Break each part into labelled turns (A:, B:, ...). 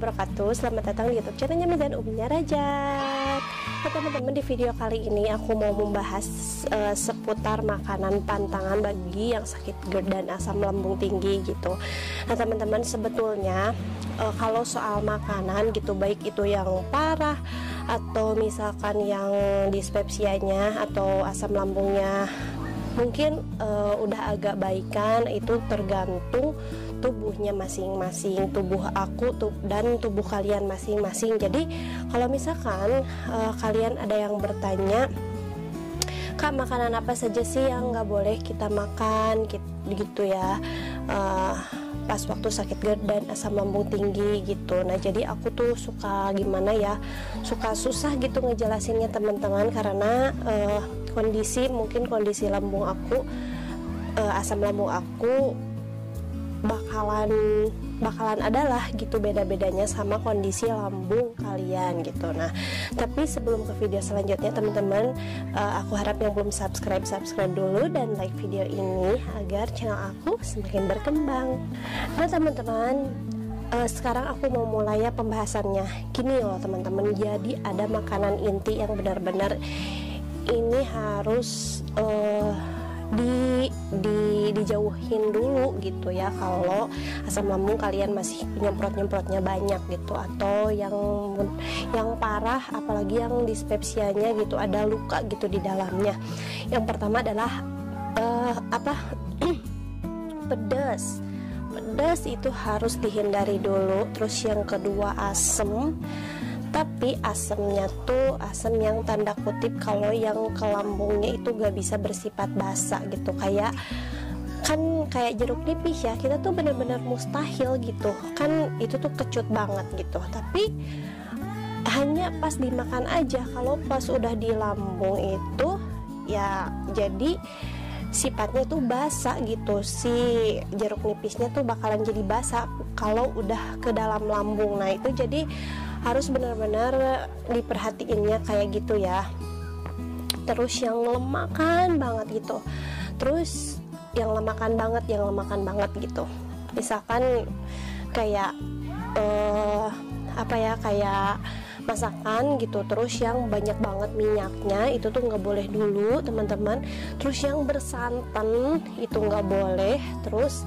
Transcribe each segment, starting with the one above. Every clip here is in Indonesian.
A: wabarakatuh. Selamat datang di YouTube channelnya Mizan Uminya Rajat. Nah teman-teman, di video kali ini aku mau membahas seputar makanan pantangan bagi yang sakit GERD dan asam lambung tinggi gitu. Nah teman-teman, sebetulnya kalau soal makanan gitu, baik itu yang parah atau misalkan yang dispepsianya atau asam lambungnya mungkin udah agak baikan, itu tergantung tubuhnya masing-masing, tubuh aku dan tubuh kalian masing-masing. Jadi kalau misalkan kalian ada yang bertanya, Kak, makanan apa saja sih yang nggak boleh kita makan gitu ya, pas waktu sakit GERD dan asam lambung tinggi gitu. Nah jadi aku tuh suka gimana ya, suka susah gitu ngejelasinnya teman-teman, karena mungkin kondisi lambung aku, asam lambung aku bakalan adalah gitu beda-bedanya sama kondisi lambung kalian gitu. Nah tapi sebelum ke video selanjutnya teman-teman, aku harap yang belum subscribe dulu dan like video ini agar channel aku semakin berkembang. Nah teman-teman, sekarang aku mau mulai ya pembahasannya. Gini loh teman-teman, jadi ada makanan inti yang benar-benar ini harus dijauhin dulu gitu ya, kalau asam lambung kalian masih nyemprot-nyemprotnya banyak gitu, atau yang parah apalagi yang dispepsianya gitu, ada luka gitu di dalamnya. Yang pertama adalah pedas itu harus dihindari dulu. Terus yang kedua asem, tapi asemnya tuh asem yang tanda kutip kalau yang ke lambungnya itu gak bisa bersifat basa gitu, kayak jeruk nipis ya, kita tuh bener-bener mustahil gitu kan, itu tuh kecut banget gitu, tapi hanya pas dimakan aja. Kalau pas udah di lambung itu ya jadi sifatnya tuh basa gitu, si jeruk nipisnya tuh bakalan jadi basa kalau udah ke dalam lambung. Nah itu jadi harus benar-benar diperhatiinnya kayak gitu ya. Terus yang lemakan banget gitu, terus yang lemakan banget gitu, misalkan kayak kayak masakan gitu, terus yang banyak banget minyaknya itu tuh nggak boleh dulu teman-teman. Terus yang bersantan itu nggak boleh. Terus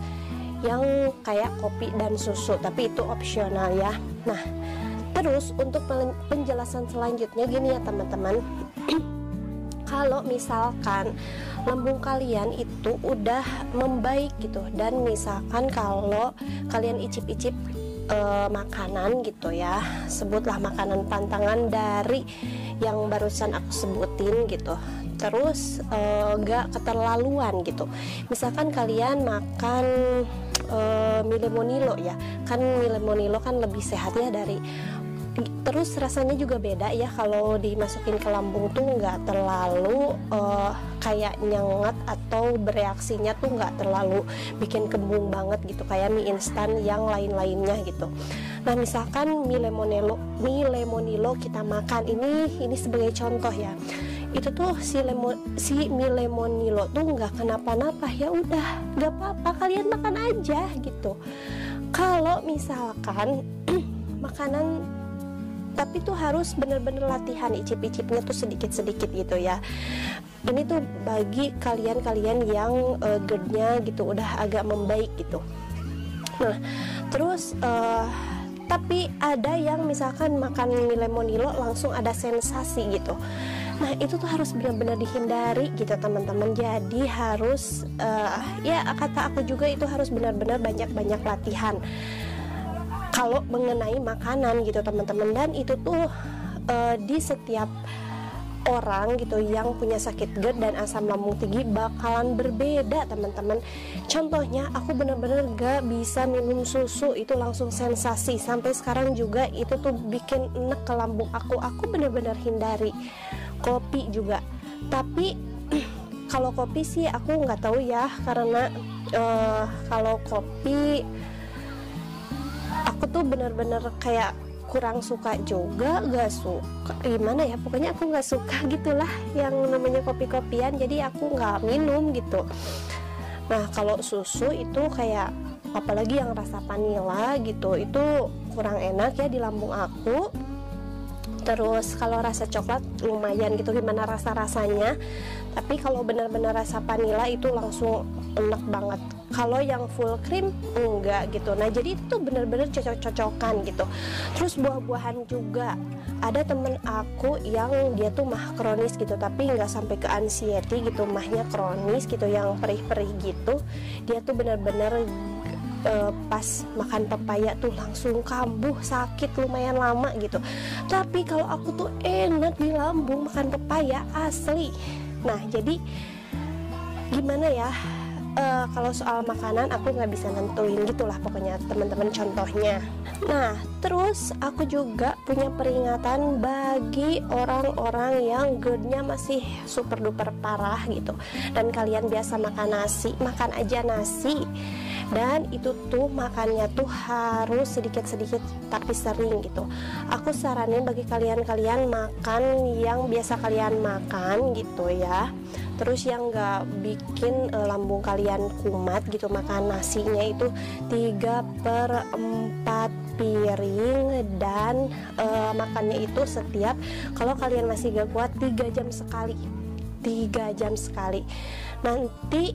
A: yang kayak kopi dan susu, tapi itu opsional ya. Nah terus untuk penjelasan selanjutnya gini ya teman-teman, kalau misalkan lambung kalian itu udah membaik gitu, dan misalkan kalau kalian icip-icip makanan gitu ya, sebutlah makanan pantangan dari yang barusan aku sebutin gitu, terus gak keterlaluan gitu. Misalkan kalian makan Mile Monilo ya, kan Mile Monilo kan lebih sehat ya dari, terus rasanya juga beda ya kalau dimasukin ke lambung tuh nggak terlalu kayak nyengat, atau bereaksinya tuh nggak terlalu bikin kembung banget gitu kayak mie instan yang lain-lainnya gitu. Nah misalkan Mile Monilo kita makan, ini sebagai contoh ya, itu tuh si Mile Monilo tuh nggak kenapa-napa, ya udah nggak apa-apa, kalian makan aja gitu. Kalau misalkan makanan, tapi tuh harus bener-bener latihan icip-icipnya tuh sedikit-sedikit gitu ya. Ini tuh bagi kalian yang GERD-nya gitu udah agak membaik gitu. Nah terus tapi ada yang misalkan makan Mile Monilo langsung ada sensasi gitu. Nah itu tuh harus benar-benar dihindari gitu teman-teman. Jadi harus ya kata aku juga itu harus benar-benar banyak-banyak latihan kalau mengenai makanan gitu teman-teman. Dan itu tuh di setiap orang gitu yang punya sakit GERD dan asam lambung tinggi bakalan berbeda teman-teman. Contohnya aku bener-bener gak bisa minum susu, itu langsung sensasi. Sampai sekarang juga itu tuh bikin enek ke lambung aku bener-bener hindari. Kopi juga, tapi kalau kopi sih aku nggak tahu ya, karena kalau kopi aku tuh bener-bener kayak kurang suka juga, gak suka gimana ya, pokoknya aku gak suka gitulah yang namanya kopi-kopian, jadi aku gak minum gitu. Nah kalau susu itu kayak apalagi yang rasa vanila gitu, itu kurang enak ya di lambung aku. Terus kalau rasa coklat lumayan gitu gimana rasa-rasanya, tapi kalau benar-benar rasa vanila itu langsung enak banget. Kalau yang full cream enggak gitu. Nah jadi itu benar-benar cocok-cocokan gitu. Terus buah-buahan juga, ada temen aku yang dia tuh mah kronis gitu, tapi nggak sampai ke anxiety gitu, mahnya kronis gitu yang perih-perih gitu. Dia tuh benar-benar pas makan pepaya tuh langsung kambuh, sakit lumayan lama gitu. Tapi kalau aku tuh enak di lambung makan pepaya asli. Nah jadi gimana ya, kalau soal makanan aku nggak bisa nentuin gitulah pokoknya teman-teman contohnya. Nah terus aku juga punya peringatan bagi orang-orang yang GERD-nya masih super duper parah gitu, dan kalian biasa makan nasi, makan aja nasi, dan itu tuh makannya tuh harus sedikit-sedikit tapi sering gitu. Aku saranin bagi kalian makan yang biasa kalian makan gitu ya. Terus yang nggak bikin lambung kalian kumat gitu, makan nasinya itu 3/4 piring, dan makannya itu setiap, kalau kalian masih gak kuat 3 jam sekali. 3 jam sekali. Nanti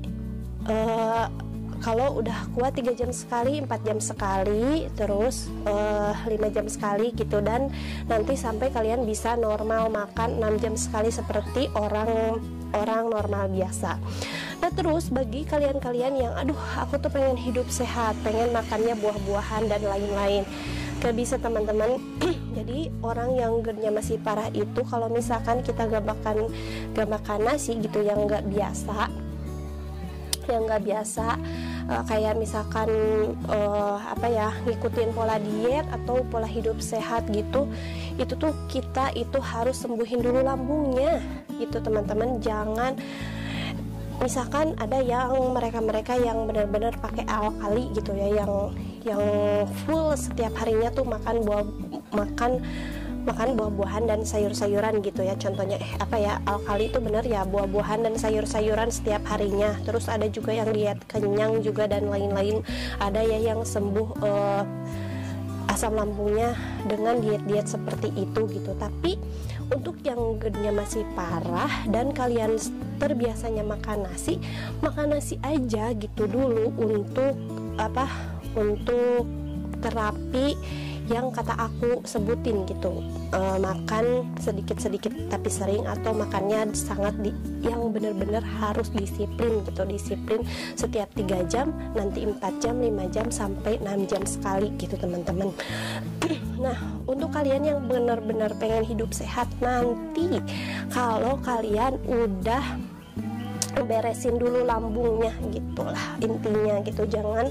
A: kalau udah kuat 3 jam sekali, 4 jam sekali, terus 5 jam sekali gitu, dan nanti sampai kalian bisa normal makan 6 jam sekali seperti orang normal biasa. Nah terus bagi kalian-kalian yang aduh aku tuh pengen hidup sehat, pengen makannya buah-buahan dan lain-lain, gak bisa teman-teman. Jadi orang yang GERD-nya masih parah itu kalau misalkan kita gak makan nasi gitu yang gak biasa, kayak misalkan ngikutin pola diet atau pola hidup sehat gitu, itu tuh kita itu harus sembuhin dulu lambungnya gitu teman-teman. Jangan misalkan ada yang mereka yang benar-benar pakai alkali gitu ya, yang full setiap harinya tuh makan buah-buahan dan sayur-sayuran gitu ya. Contohnya alkali itu bener ya, buah-buahan dan sayur-sayuran setiap harinya. Terus ada juga yang diet kenyang juga dan lain-lain. Ada ya yang sembuh asam lambungnya dengan diet-diet seperti itu gitu. Tapi untuk yang GERD-nya masih parah dan kalian terbiasanya makan nasi aja gitu dulu untuk terapi yang kata aku sebutin gitu. Makan sedikit-sedikit tapi sering, atau makannya yang benar-benar harus disiplin gitu, disiplin setiap 3 jam, nanti 4 jam, 5 jam sampai 6 jam sekali gitu teman-teman. Nah untuk kalian yang benar-benar pengen hidup sehat nanti, kalau kalian udah beresin dulu lambungnya gitulah intinya gitu, jangan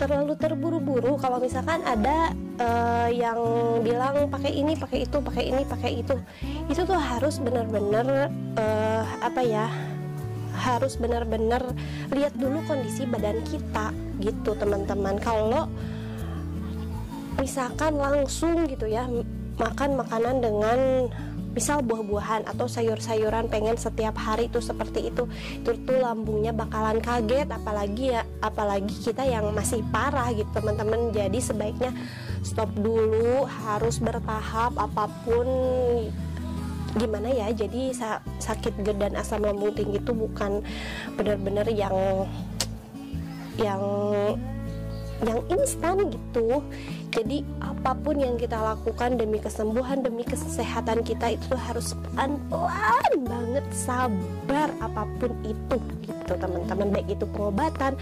A: terlalu terburu-buru. Kalau misalkan ada yang bilang pakai ini, pakai itu, pakai ini, pakai itu tuh harus benar-benar harus benar-benar lihat dulu kondisi badan kita gitu teman-teman. Kalau misalkan langsung gitu ya makan makanan dengan misal buah-buahan atau sayur-sayuran pengen setiap hari tuh seperti itu tuh lambungnya bakalan kaget, apalagi kita yang masih parah gitu teman-teman. Jadi sebaiknya stop dulu, harus bertahap apapun gimana ya. Jadi sakit GERD dan asam lambung tinggi itu bukan benar-benar yang instan gitu. Jadi apapun yang kita lakukan demi kesembuhan, demi kesehatan kita itu harus pelan-pelan banget, sabar apapun itu gitu teman-teman. Baik itu pengobatan,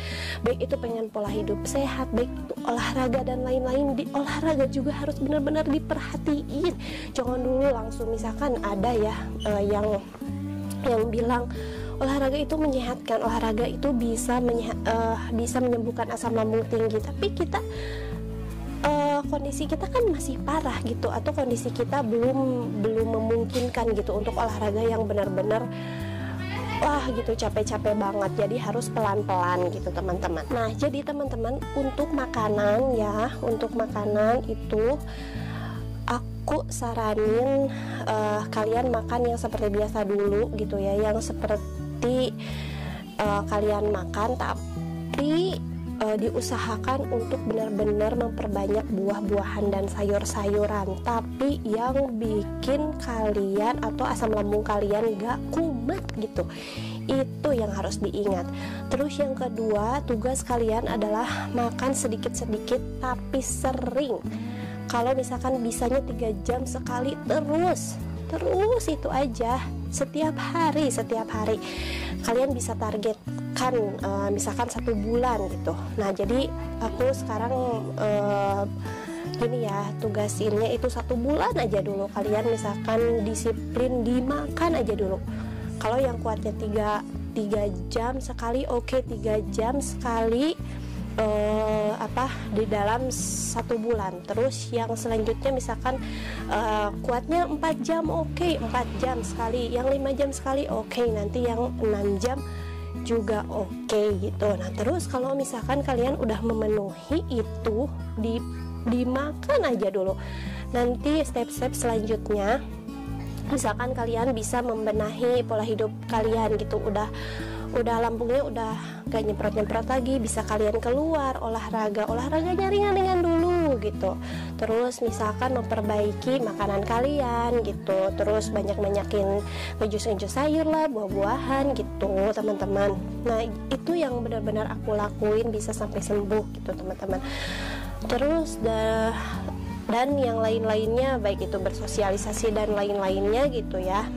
A: baik itu pengen pola hidup sehat, baik itu olahraga dan lain-lain. Di olahraga juga harus benar-benar diperhatiin. Jangan dulu langsung misalkan ada ya yang bilang olahraga itu menyehatkan, olahraga itu bisa menyembuhkan asam lambung tinggi, tapi kita kondisi kita kan masih parah gitu, atau kondisi kita belum memungkinkan gitu untuk olahraga yang benar-benar gitu capek-capek banget. Jadi harus pelan-pelan gitu teman-teman. Nah jadi teman-teman untuk makanan itu aku saranin kalian makan yang seperti biasa dulu gitu ya, yang seperti kalian makan, tapi diusahakan untuk benar-benar memperbanyak buah-buahan dan sayur-sayuran, tapi yang bikin kalian atau asam lambung kalian gak kumat gitu. Itu yang harus diingat. Terus yang kedua, tugas kalian adalah makan sedikit-sedikit tapi sering. Kalau misalkan bisanya 3 jam sekali, terus itu aja setiap hari kalian bisa targetkan misalkan 1 bulan gitu. Nah, jadi aku sekarang gini ya, tugasinnya itu 1 bulan aja dulu. Kalian misalkan disiplin dimakan aja dulu. Kalau yang kuatnya 3 jam sekali, oke, 3 jam sekali di dalam 1 bulan. Terus yang selanjutnya misalkan kuatnya 4 jam, oke, 4 jam sekali. Yang 5 jam sekali, oke, nanti yang 6 jam juga oke gitu. Nah, terus kalau misalkan kalian udah memenuhi itu, dimakan aja dulu. Nanti step-step selanjutnya misalkan kalian bisa membenahi pola hidup kalian gitu, udah lambungnya udah gak nyemprot lagi, bisa kalian keluar olahraganya ringan-ringan dulu gitu. Terus misalkan memperbaiki makanan kalian gitu, terus banyakin ngejus sayur lah, buah-buahan gitu teman-teman. Nah, itu yang benar-benar aku lakuin bisa sampai sembuh gitu teman-teman. Terus dan yang lain-lainnya, baik itu bersosialisasi dan lain-lainnya gitu ya.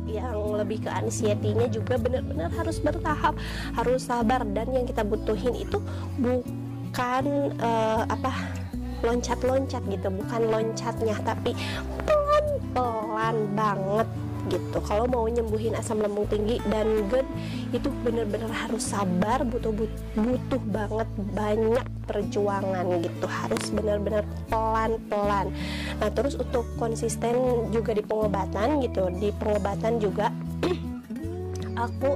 A: Yang lebih ke anxiety-nya juga benar-benar harus bertahap, harus sabar, dan yang kita butuhin itu bukan loncat-loncat gitu, bukan loncatnya, tapi pelan-pelan banget gitu. Kalau mau nyembuhin asam lambung tinggi dan GERD itu benar-benar harus sabar, butuh banget banyak perjuangan gitu, harus benar-benar pelan-pelan. Nah, terus untuk konsisten juga di pengobatan gitu, di pengobatan juga aku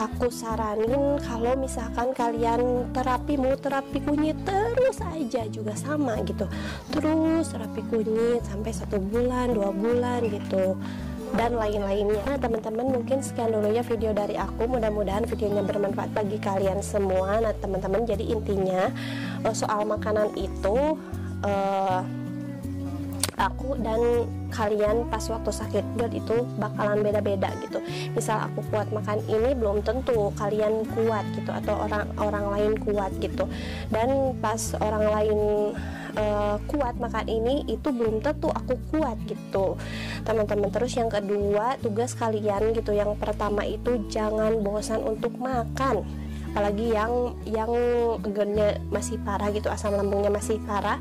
A: aku saranin kalau misalkan kalian mau terapi kunyit terus aja juga sama gitu, terus terapi kunyit sampai 1 bulan 2 bulan gitu dan lain-lainnya. Nah, teman-teman, mungkin sekian dulu ya video dari aku, mudah-mudahan videonya bermanfaat bagi kalian semua. Nah, teman-teman, jadi intinya soal makanan itu aku dan kalian pas waktu sakit GERD itu bakalan beda-beda gitu. Misal aku kuat makan ini, belum tentu kalian kuat gitu, atau orang lain kuat gitu. Dan pas orang lain kuat makan ini, itu belum tentu aku kuat gitu teman-teman. Terus yang kedua, tugas kalian gitu, yang pertama itu jangan bosan untuk makan, apalagi yang GERD-nya masih parah gitu, asam lambungnya masih parah.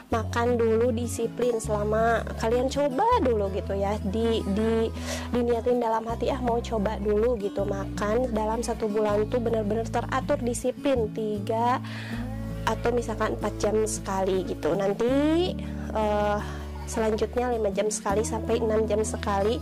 A: Makan dulu disiplin selama kalian coba dulu gitu ya, diniatin dalam hati, mau coba dulu gitu, makan dalam 1 bulan tuh benar-benar teratur, disiplin 3 atau misalkan 4 jam sekali gitu. Nanti selanjutnya 5 jam sekali sampai 6 jam sekali.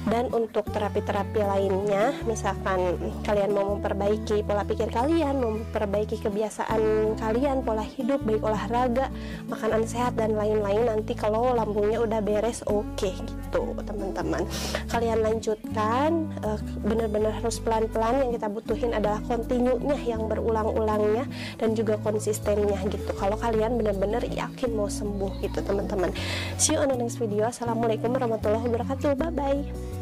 A: Dan untuk terapi-terapi lainnya, misalkan kalian mau memperbaiki pola pikir kalian, mau memperbaiki kebiasaan kalian, pola hidup, baik olahraga, makanan sehat, dan lain-lain, nanti kalau lambungnya udah beres, oke gitu teman-teman. Kalian lanjutkan, benar-benar harus pelan-pelan. Yang kita butuhin adalah kontinunya, yang berulang-ulangnya, dan juga konsistennya gitu, kalau kalian benar-benar yakin mau sembuh gitu teman-teman. See you on the next video. Assalamualaikum warahmatullahi wabarakatuh. Bye-bye.